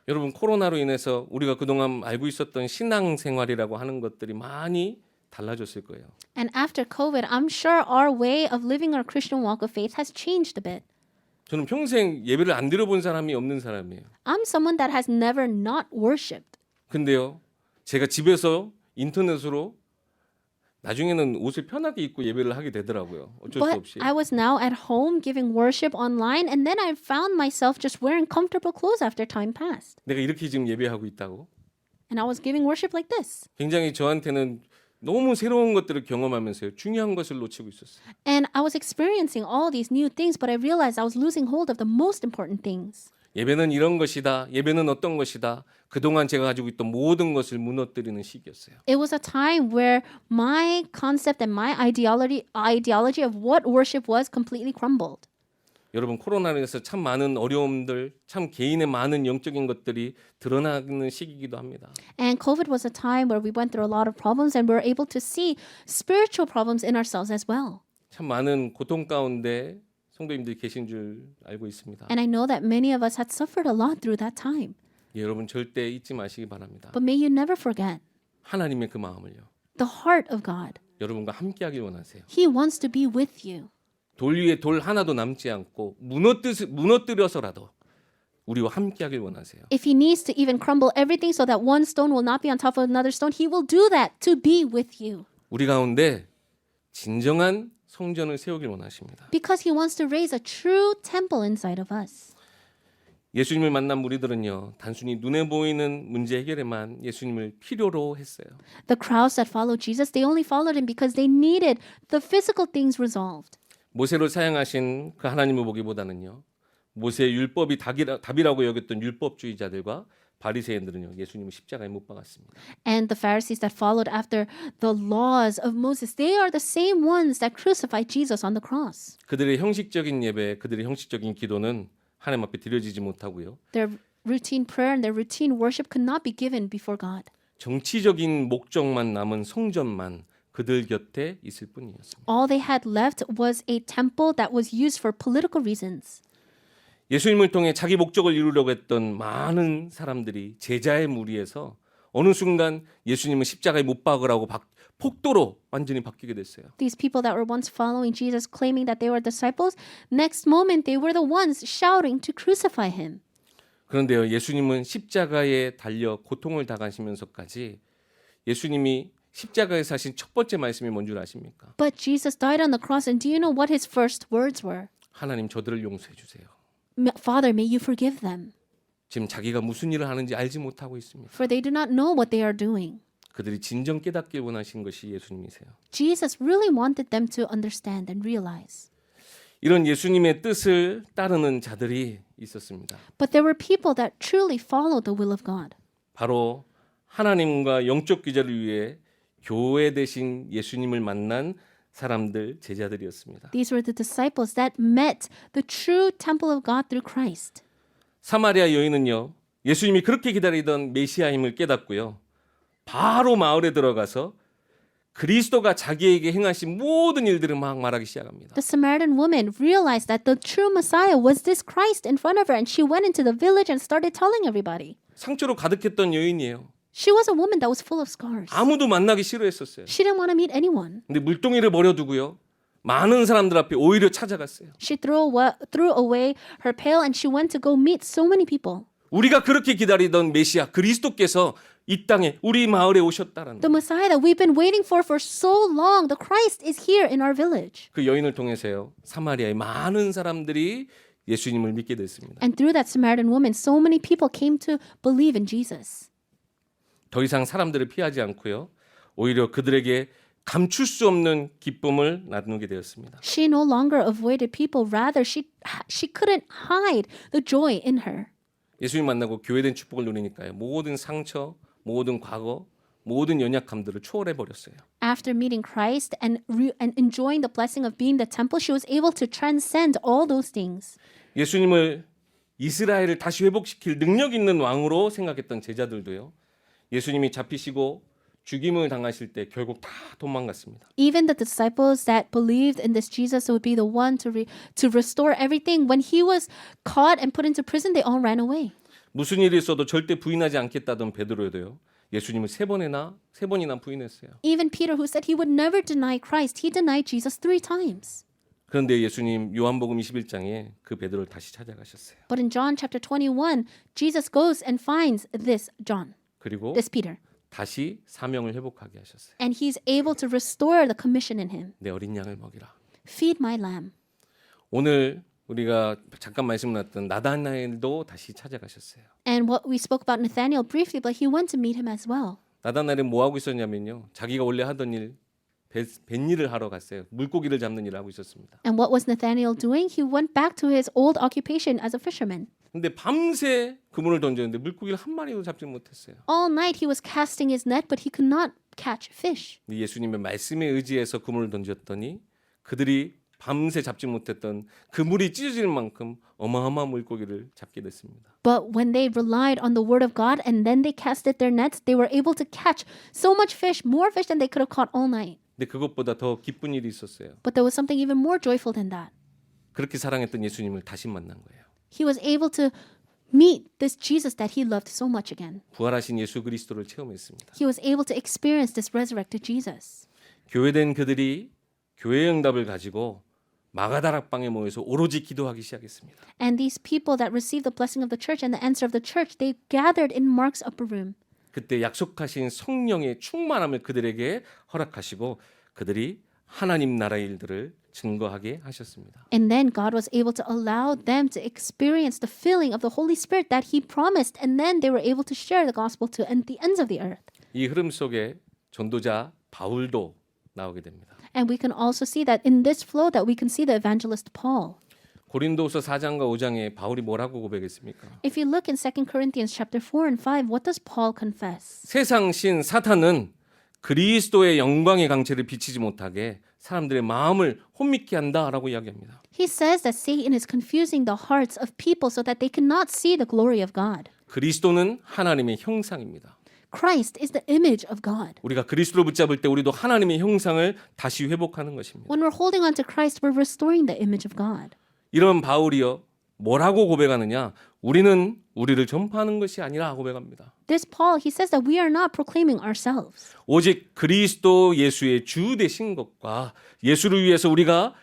여러분 코로나로 인해서 우리가 그동안 알고 있었던 신앙생활이라고 하는 것들이 많이 달라졌을 거예요. And after COVID, I'm sure our way of living our Christian walk of faith has changed a bit. 저는 평생 예배를 안 드려본 사람이 없는 사람이에요. I'm someone that has never not worshipped. 근데요, 제가 집에서 인터넷으로 나중에는 옷을 편하게 입고 예배를 하게 되더라고요. 어쩔 수 But 없이. I was now at home giving worship online, and then I found myself just wearing comfortable clothes after time passed. 내가 이렇게 지금 예배하고 있다고? And I was giving worship like this. 굉장히 저한테는 너무 새로운 것들을 경험하면서요. 중요한 것을 놓치고 있었어요. And I was experiencing all these new things, but I realized I was losing hold of the most important things. 예배는 이런 것이다. 예배는 어떤 것이다. 그동안 제가 가지고 있던 모든 것을 무너뜨리는 시기였어요. It was a time where my concept and my ideology of what worship was completely crumbled. 여러분 코로나로 인해서 참 많은 어려움들, 참 개인의 많은 영적인 것들이 드러나는 시기이기도 합니다. And COVID was a time where we went through a lot of problems and we were able to see spiritual problems in ourselves as well. 참 많은 고통 가운데 성도님들이 계신 줄 알고 있습니다. And I know that many of us had suffered a lot through that time. 예, 여러분 절대 잊지 마시기 바랍니다. But may you never forget 하나님의 그 마음을요. the heart of God. 여러분과 함께하길 원하세요. He wants to be with you. 돌 위에 돌 하나도 남지 않고 무너뜨려서라도 우리와 함께하길 원하세요. If he needs to even crumble everything so that one stone will not be on top of another stone, he will do that to be with you. 우리 가운데 진정한 성전을 세우길 원하십니다. Because he wants to raise a true temple inside of us. 예수님을 만난 무리들은요, 단순히 눈에 보이는 문제 해결에만 예수님을 필요로 했어요. The crowds that followed Jesus, they only followed him because they needed the physical things resolved. 모세로 사용하신 그 하나님을 보기보다는요, 모세의 율법이 답이라고 여겼던 율법주의자들과 바리새인들은요, 예수님을 십자가에 못 박았습니다. And the Pharisees that followed after the laws of Moses, they are the same ones that crucified Jesus on the cross. 그들의 형식적인 예배, 그들의 형식적인 기도는 하나님 앞에 드려지지 못하고요. Their routine prayer and their routine worship could not be given before God. 정치적인 목적만 남은 성전만 그들 곁에 있을 뿐이었습니다. All they had left was a temple that was used for political reasons. 예수님을 통해 자기 목적을 이루려고 했던 많은 사람들이 제자의 무리에서 어느 순간 예수님을 십자가에 못 박으라고 폭도로 완전히 바뀌게 됐어요. These people that were once following Jesus, claiming that they were disciples, next moment they were the ones shouting to crucify him. 그런데요, 예수님은 십자가에 달려 고통을 당하시면서까지 예수님이 십자가에서 하신 첫 번째 말씀이 뭔 줄 아십니까? But Jesus died on the cross, and do you know what his first words were? 하나님 저들을 용서해 주세요. Father, may you forgive them, 지금 자기가 무슨 일을 하는지 알지 못하고 있습니다. for they do not know what they are doing. 그들이 진정 깨닫길 원하신 것이 예수님이세요. Jesus really wanted them to understand and realize. 이런 예수님의 뜻을 따르는 자들이 있었습니다. But there were people that truly followed the will of God. 바로 하나님과 영적 기자를 위해 교회 대신 예수님을 만난 사람들, 제자들이었습니다. These were the disciples that met the true temple of God through Christ. 사마리아 여인은요, 예수님이 그렇게 기다리던 메시아임을 깨닫고요, 바로 마을에 들어가서 그리스도가 자기에게 행하신 모든 일들을 막 말하기 시작합니다. The Samaritan woman realized that the true Messiah was this Christ in front of her, and she went into the village and started telling everybody. 상처로 가득했던 여인이에요. She was a woman that was full of scars. 아무도 만나기 싫어했었어요. She didn't want to meet anyone. 근데 물동이를 버려두고요, 많은 사람들 앞에 오히려 찾아갔어요. She threw away her pail and she went to go meet so many people. 우리가 그렇게 기다리던 메시아 그리스도께서 이 땅에 우리 마을에 오셨다라는 The Messiah that we've been waiting for so long, the Christ is here in our village. 그 여인을 통해서요, 사마리아의 많은 사람들이 예수님을 믿게 됐습니다. And through that Samaritan woman, so many people came to believe in Jesus. 더 이상 사람들을 피하지 않고요, 오히려 그들에게 감출 수 없는 기쁨을 나누게 되었습니다. She no longer avoided people, rather she couldn't hide the joy in her. 예수님 만나고 교회된 축복을 누리니까요, 모든 상처, 모든 과거, 모든 연약함들을 초월해 버렸어요. After meeting Christ and enjoying the blessing of being the temple, she was able to transcend all those things. 예수님을 이스라엘을 다시 회복시킬 능력 있는 왕으로 생각했던 제자들도요, 예수님이 잡히시고 죽임을 당하실 때 결국 다 도망갔습니다. Even the disciples that believed in this Jesus would be the one to restore everything, when he was caught and put into prison, they all ran away. 무슨 일이 있어도 절대 부인하지 않겠다던 베드로도요, 예수님을 세 번이나 부인했어요. Even Peter, who said he would never deny Christ, he denied Jesus 3 times. 그런데 예수님 요한복음 21장에 그 베드로를 다시 찾아가셨어요. But in John chapter 21, Jesus goes and finds this John, 그리고 this Peter, 다시 사명을 회복하게 하셨어요. and he's able to restore the commission in him. 내 어린 양을 먹이라. Feed my lamb. 오늘 우리가 잠깐 말씀 나눴던 나다나엘도 다시 찾아가셨어요. And what we spoke about Nathanael briefly, but he went to meet him as well. 나다나엘은 뭐 하고 있었냐면요. 자기가 원래 하던 일, 뱃일을 하러 갔어요. 물고기를 잡는 일을 하고 있었습니다. And what was Nathanael doing? He went back to his old occupation as a fisherman. 근데 밤새 그물을 던졌는데 물고기를 한 마리도 잡지 못했어요. All night he was casting his net, but he could not catch fish. 근데 예수님의 말씀에 의지해서 그물을 던졌더니 그들이 밤새 잡지 못했던 그물이 찢어질 만큼 어마어마한 물고기를 잡게 됐습니다. But when they relied on the word of God and then they casted their nets, they were able to catch so much fish, more fish than they could have caught all night. 근데 그것보다 더 기쁜 일이 있었어요. But there was something even more joyful than that. 그렇게 사랑했던 예수님을 다시 만난 거예요. He was able to meet this Jesus that he loved so much again. 부활하신 예수 그리스도를 체험했습니다. He was able to experience this resurrected Jesus. 교회된 그들이 교회 응답을 가지고 마가다락방에 모여서 오로지 기도하기 시작했습니다. And these people that received the blessing of the church and the answer of the church, they gathered in Mark's upper room. 그때 약속하신 성령의 충만함을 그들에게 허락하시고 그들이 하나님 나라의 일들을 증거하게 하셨습니다. And then God was able to allow them to experience the filling of the Holy Spirit that he promised, and then they were able to share the gospel to the ends of the earth. 이 흐름 속에 전도자 바울도 나오게 됩니다. And we can also see that in this flow that we can see the evangelist Paul. 고린도후서 4장과 5장에 바울이 뭐라고 고백했습니까? If you look in 2 Corinthians chapter 4 and 5, what does Paul confess? 세상 신 사탄은 그리스도의 영광의 강체를 비치지 못하게 사람들의 마음을 혼미케 한다라고 이야기합니다. He says that Satan is confusing the hearts of people so that they cannot see the glory of God. 그리스도는 하나님의 형상입니다. Christ is the image of God. 우리가 그리스도를 붙잡을 때 우리도 하나님의 형상을 다시 회복하는 것입니다. When we're holding on to Christ, we're restoring the image of God. 이런 바울이요 뭐라고 고백하느냐? 우리는 우리를 전파하는 것이 아니라 고백합니다. This Paul, he says that we are not proclaiming ourselves. 오직 그리스도 예수의 주 되신 것과 예수를 위해서 우리가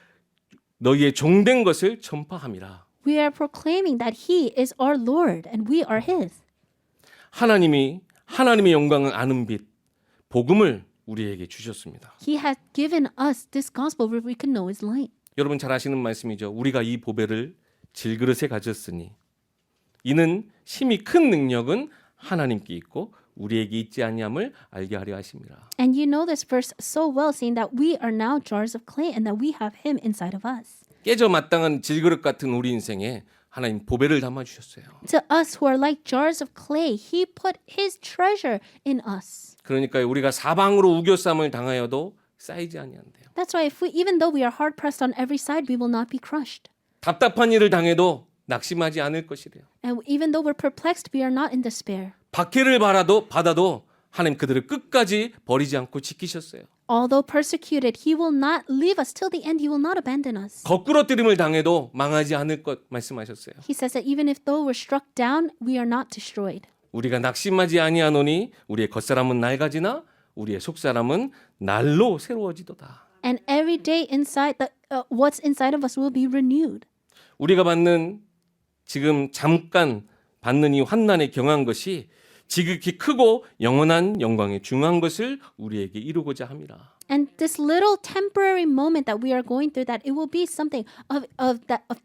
너희의 종된 것을 전파함이라. We are proclaiming that he is our Lord and we are his. 하나님의 영광을 아는 빛, 복음을 우리에게 주셨습니다. He has given us this gospel where we can know his light. 여러분 잘 아시는 말씀이죠. 우리가 이 보배를 질그릇에 가졌으니 이는 심히 큰 능력은 하나님께 있고 우리에게 있지 아니함을 알게 하려 하심이라. And you know this verse so well, saying that we are now jars of clay and that we have him inside of us. 깨져 마땅한 질그릇 같은 우리 인생에 하나님 보배를 담아 주셨어요. To us who are like jars of clay, he put his treasure in us. 그러니까 우리가 사방으로 우겨쌈을 당하여도 쌓이지 아니한대요. That's why even though we are hard pressed on every side, we will not be crushed. 답답한 일을 당해도 낙심하지 않을 것이래요. And even though we're perplexed, we are not in despair. 박해를 받아도 하나님 그들을 끝까지 버리지 않고 지키셨어요. Although persecuted, he will not leave us till the end. He will not abandon us. 거꾸러뜨림을 당해도 망하지 않을 것 말씀하셨어요. He says that even if though we're struck down, we are not destroyed. 우리가 낙심하지 아니하노니 우리의 겉사람은 낡아지나 우리의 속사람은 날로 새로워지도다. And every day inside what's inside of us will be renewed. 우리가 지금 잠깐 받는 이 환난에 경한 것이 지극히 크고 영원한 영광에 중요한 것을 우리에게 이루고자 함이라. And this little temporary moment that we are going through, that it will be something of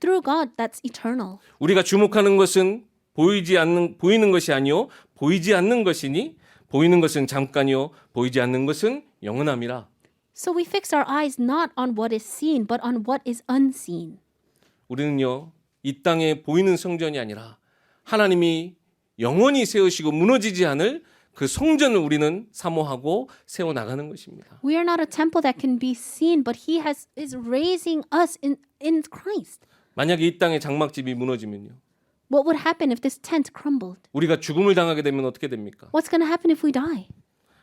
through God that's eternal. 우리가 주목하는 것은 보이는 것이 아니요 보이지 않는 것이니 보이는 것은 잠깐이요 보이지 않는 것은 영원함이라. So we fix our eyes not on what is seen, but on what is unseen. 우리는요 이 땅에 보이는 성전이 아니라 하나님이 영원히 세우시고 무너지지 않을 그 성전을 우리는 사모하고 세워 나가는 것입니다. We are not a temple that can be seen, but he is raising us in Christ. 만약에 이 땅에 장막집이 무너지면요. What would happen if this tent crumbled? 우리가 죽음을 당하게 되면 어떻게 됩니까? What's going to happen if we die?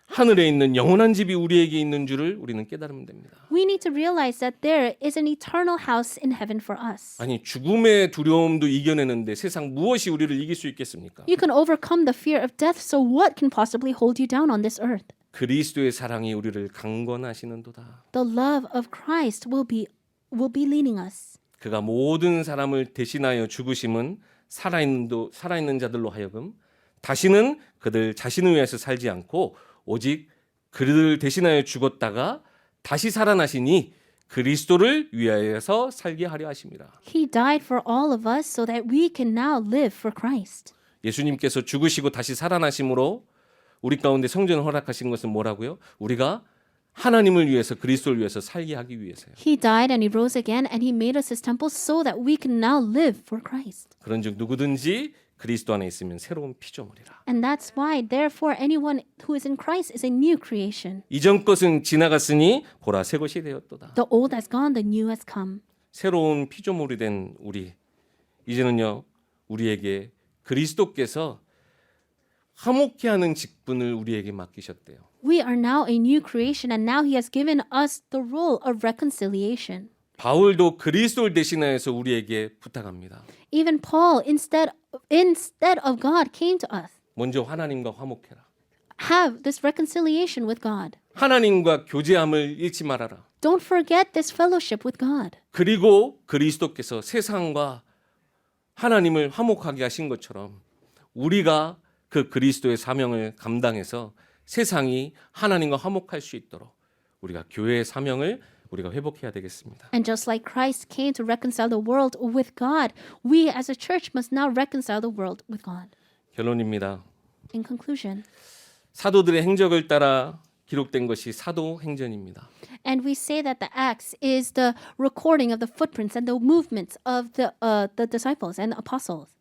하늘에 있는 영원한 집이 우리에게 있는 줄을 우리는 깨달으면 됩니다. We need to realize that there is an eternal house in heaven for us. 아니 죽음의 두려움도 이겨내는데 세상 무엇이 우리를 이길 수 있겠습니까? You can overcome the fear of death, so what can possibly hold you down on this earth? 그리스도의 사랑이 우리를 강권하시는도다. The love of Christ will be leading us. 그가 모든 사람을 대신하여 죽으심은 살아있는 자들로 하여금 다시는 그들 자신을 위해서 살지 않고 오직 그들을 대신하여 죽었다가 다시 살아나시니 그리스도를 위하여서 살게 하려 하십니다. He died for all of us so that we can now live for Christ. 예수님께서 죽으시고 다시 살아나심으로 우리 가운데 성전을 허락하신 것은 뭐라고요? 우리가 하나님을 위해서 그리스도를 위해서 살게 하기 위해서요. He died and he rose again and he made us his temple so that we can now live for Christ. 그런즉 누구든지 그리스도 안에 있으면 새로운 피조물이라. And that's why, therefore, anyone who is in Christ is a new creation. 이전 것은 지나갔으니 보라 새 것이 되었도다. The old has gone, the new has come. 새로운 피조물이 된 우리 이제는요 우리에게 그리스도께서 화목케 하는 직분을 우리에게 맡기셨대요. We are now a new creation and now he has given us the role of reconciliation. 바울도 그리스도를 대신하여서 우리에게 부탁합니다. Even Paul, instead of God, came to us. 먼저 하나님과 화목해라. Have this reconciliation with God. 하나님과 교제함을 잃지 말아라. Don't forget this fellowship with God. 그리고 그리스도께서 세상과 하나님을 화목하게 하신 것처럼 우리가 그 그리스도의 사명을 감당해서 세상이 하나님과 화목할 수 있도록 우리가 교회의 사명을 우리가 회복해야 되겠습니다. And just like Christ came to reconcile the world with God, we as a church must now reconcile the world with God. 결론입니다. In conclusion, 사도들의 행적을 따라 기록된 것이 사도행전입니다. and we say that the Acts is the recording of the footprints and the movements of the disciples and apostles.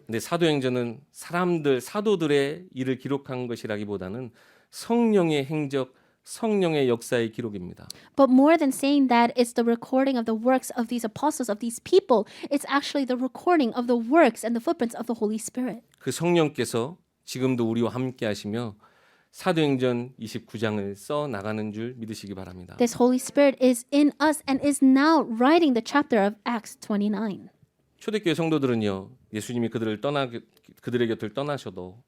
근데 사도행전은 사도들의 일을 기록한 것이라기보다는 성령의 행적, 성령의 역사의 기록입니다. But more than saying that it's the recording of the works of these apostles, of these people, it's actually the recording of the works and the footprints of the Holy Spirit. 그 성령께서 지금도 우리와 함께 하시며 사도행전 29장을 써 나가는 줄 믿으시기 바랍니다. This Holy Spirit is in us and is now writing the chapter of Acts 29. 초대교회 성도들은요. 예수님이 그들의 곁을 떠나셔도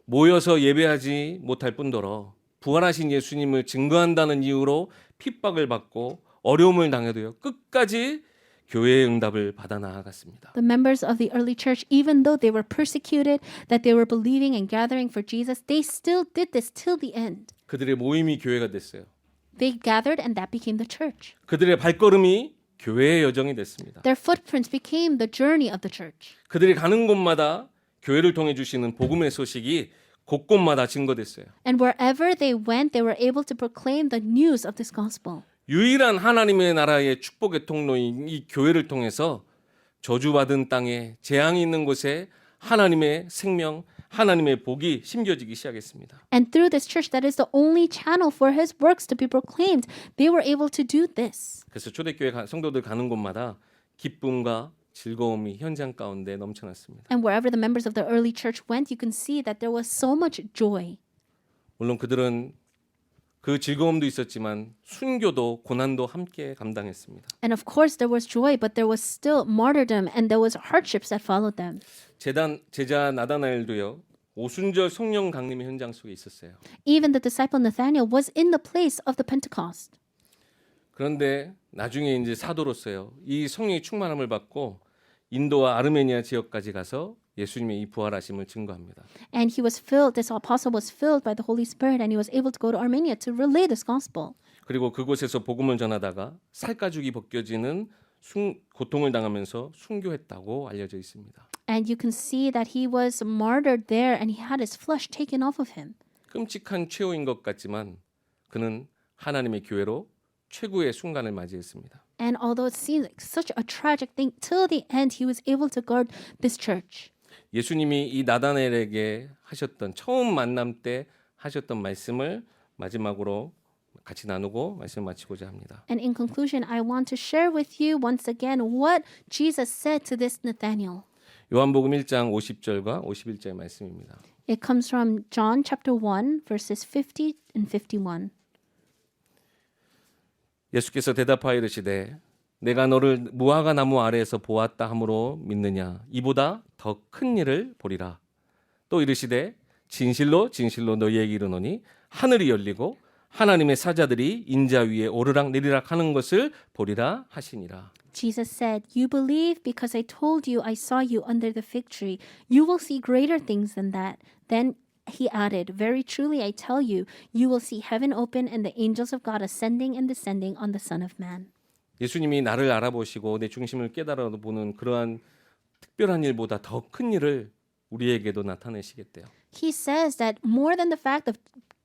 모여서 예배하지 못할 뿐더러 부활하신 예수님을 증거한다는 이유로 핍박을 받고 어려움을 당해도요. 끝까지 교회의 응답을 받아 나아갔습니다. The members of the early church, even though they were persecuted, that they were believing and gathering for Jesus, they still did this till the end. 그들의 모임이 교회가 됐어요. They gathered and that became the church. 그들의 발걸음이 교회의 여정이 됐습니다. Their footprints became the journey of the church. 그들이 가는 곳마다 교회를 통해 주시는 복음의 소식이 곳곳마다 증거됐어요. And wherever they went, they were able to proclaim the news of this gospel. 유일한 하나님의 나라의 축복의 통로인 이 교회를 통해서 저주받은 땅에 재앙이 있는 곳에 하나님의 생명, 하나님의 복이 심겨지기 시작했습니다. And through this church that is the only channel for his works to be proclaimed, they were able to do this. 그래서 초대교회 성도들 가는 곳마다 기쁨과 즐거움이 현장 가운데 넘쳐났습니다. And wherever the members of the early church went, you can see that there was so much joy. 물론 그들은 그 즐거움도 있었지만 순교도 고난도 함께 감당했습니다. And of course there was joy, but there was still martyrdom and there was hardships that followed them. 제자 나다나엘도요. 오순절 성령 강림의 현장 속에 있었어요. Even the disciple Nathanael was in the place of the Pentecost. 그런데 나중에 이제 사도로서요. 이 성령의 충만함을 받고 인도와 아르메니아 지역까지 가서 예수님의 이 부활하심을 증거합니다. And he was filled, this apostle was filled by the Holy Spirit and he was able to go to Armenia to relay this gospel. 그리고 그곳에서 복음을 전하다가 살가죽이 벗겨지는 고통을 당하면서 순교했다고 알려져 있습니다. And you can see that he was martyred there and he had his flesh taken off of him. 끔찍한 최후인 것 같지만 그는 하나님의 교회로 최고의 순간을 맞이했습니다. And although it seems like such a tragic thing, till the end he was able to guard this church. 예수님이 이 나다나엘에게 하셨던 처음 만남 때 하셨던 말씀을 마지막으로 같이 나누고 말씀 마치고자 합니다. And in conclusion, I want to share with you once again what Jesus said to this Nathanael. 요한복음 1장 50절과 51절의 말씀입니다. It comes from John chapter 1 verses 50 and 51. 예수께서 대답하여 이르시되 내가 너를 무화과 나무 아래에서 보았다 함으로 믿느냐 이보다 더 큰 일을 보리라. 또 이르시되 진실로 진실로 너희에게 이르노니 하늘이 열리고 하나님의 사자들이 인자 위에 오르락 내리락 하는 것을 보리라 하시니라. Jesus said, "You believe because I told you I saw you under the fig tree. You will see greater things than that." Then he added, "Very truly I tell you, you will see heaven open and the angels of God ascending and descending on the Son of Man." 예수님이 나를 알아보시고 내 중심을 깨달아 보는 그러한 특별한 일보다 더 큰 일을 우리에게도 나타내시겠대요. He says that more than the fact of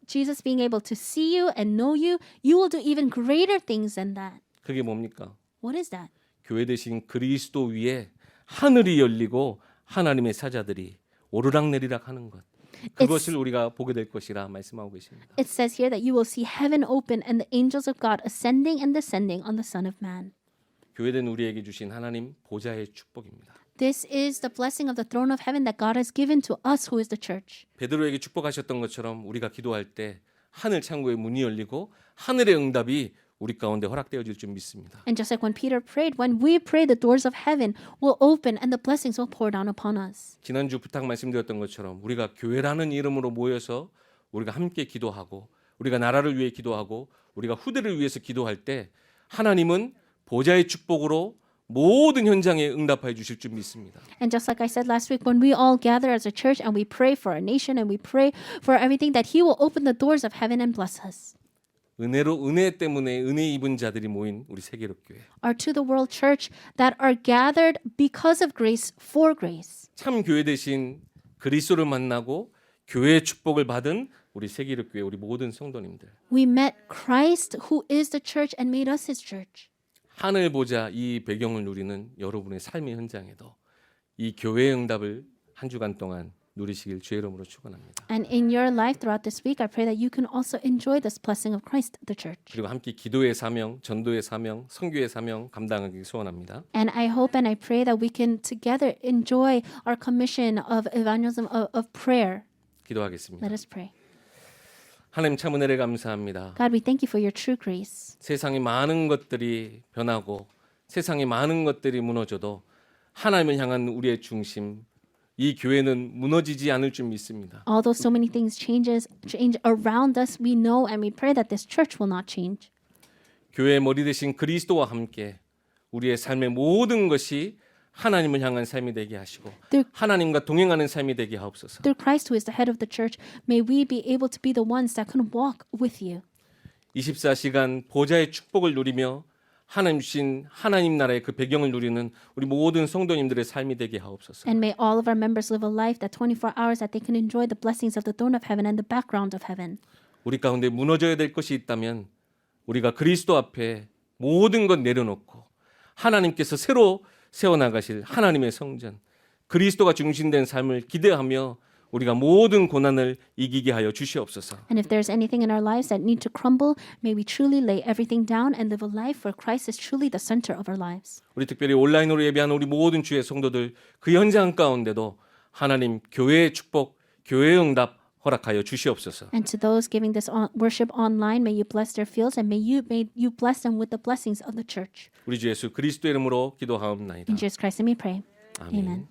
Jesus being able to see you and know you, you will do even greater things than that. 그게 뭡니까? What is that? 교회 대신 그리스도 위에 하늘이 열리고 하나님의 사자들이 오르락내리락 하는 것. 그것을 우리가 보게 될 것이라 말씀하고 계십니다. It says here that you will see heaven open and the angels of God ascending and descending on the Son of Man. 교회된 우리에게 주신 하나님 보좌의 축복입니다. This is the blessing of the throne of heaven that God has given to us who is the church. 베드로에게 축복하셨던 것처럼 우리가 기도할 때 하늘 창고의 문이 열리고 하늘의 응답이 우리 가운데 허락되어질 줄 믿습니다. And just like when Peter prayed, when we pray, the doors of heaven will open and the blessings will pour down upon us. 지난주 부탁 말씀드렸던 것처럼 우리가 교회라는 이름으로 모여서 우리가 함께 기도하고 우리가 나라를 위해 기도하고 우리가 후대를 위해서 기도할 때 하나님은 보좌의 축복으로 모든 현장에 응답하여 주실 줄 믿습니다. And just like I said last week, when we all gather as a church and we pray for our nation and we pray for everything, that He will open the doors of heaven and bless us. 은혜 때문에 은혜 입은 자들이 모인 우리 세계롭 교회. Are to the world church that are gathered because of grace for grace. 참 교회 대신 그리스도를 만나고 교회의 축복을 받은 우리 세계롭 교회 우리 모든 성도님들. We met Christ who is the church and made us His church. 하늘 보자 이 배경을 누리는 여러분의 삶의 현장에도 이 교회의 응답을 한 주간 동안 누리시길 주의 이름으로 축원합니다. And in your life throughout this week, I pray that you can also enjoy this blessing of Christ, the church. 그리고 함께 기도의 사명, 전도의 사명, 선교의 사명 감당하기 소원합니다. And I hope and I pray that we can together enjoy our commission of evangelism of prayer. 기도하겠습니다. Let us pray. 하나님 참 은혜를 감사합니다. God, we thank you for your true grace. 세상의 많은 것들이 변하고 세상의 많은 것들이 무너져도 하나님을 향한 우리의 중심 이 교회는 무너지지 않을 줄 믿습니다. Although so many things change around us, we know and we pray that this church will not change. 교회의 머리 대신 그리스도와 함께 우리의 삶의 모든 것이 하나님을 향한 삶이 되게 하시고 하나님과 동행하는 삶이 되게 하옵소서. Through Christ who is the head of the church, may we be able to be the ones that can walk with you. 24시간 보좌의 축복을 누리며 하나님 주신 하나님 나라의 그 배경을 누리는 우리 모든 성도님들의 삶이 되게 하옵소서. And may all of our members live a life that 24 hours that they can enjoy the blessings of the throne of heaven and the background of heaven. 우리 가운데 무너져야 될 것이 있다면 우리가 그리스도 앞에 모든 것 내려놓고 하나님께서 새로 세워나가실 하나님의 성전 그리스도가 중심된 삶을 기대하며 우리가 모든 고난을 이기게 하여 주시옵소서. And if there's anything in our lives that need to crumble, may we truly lay everything down and live a life where Christ is truly the center of our lives. 우리 특별히 온라인으로 예배하는 우리 모든 주의 성도들 그 현장 가운데도 하나님 교회의 축복, 교회의 응답 허락하여 주시옵소서. And to those giving this worship online, may you bless their fields and may you bless them with the blessings of the church. 우리 주 예수 그리스도의 이름으로 기도하옵나이다. In Jesus Christ, let me pray. 아멘. Amen.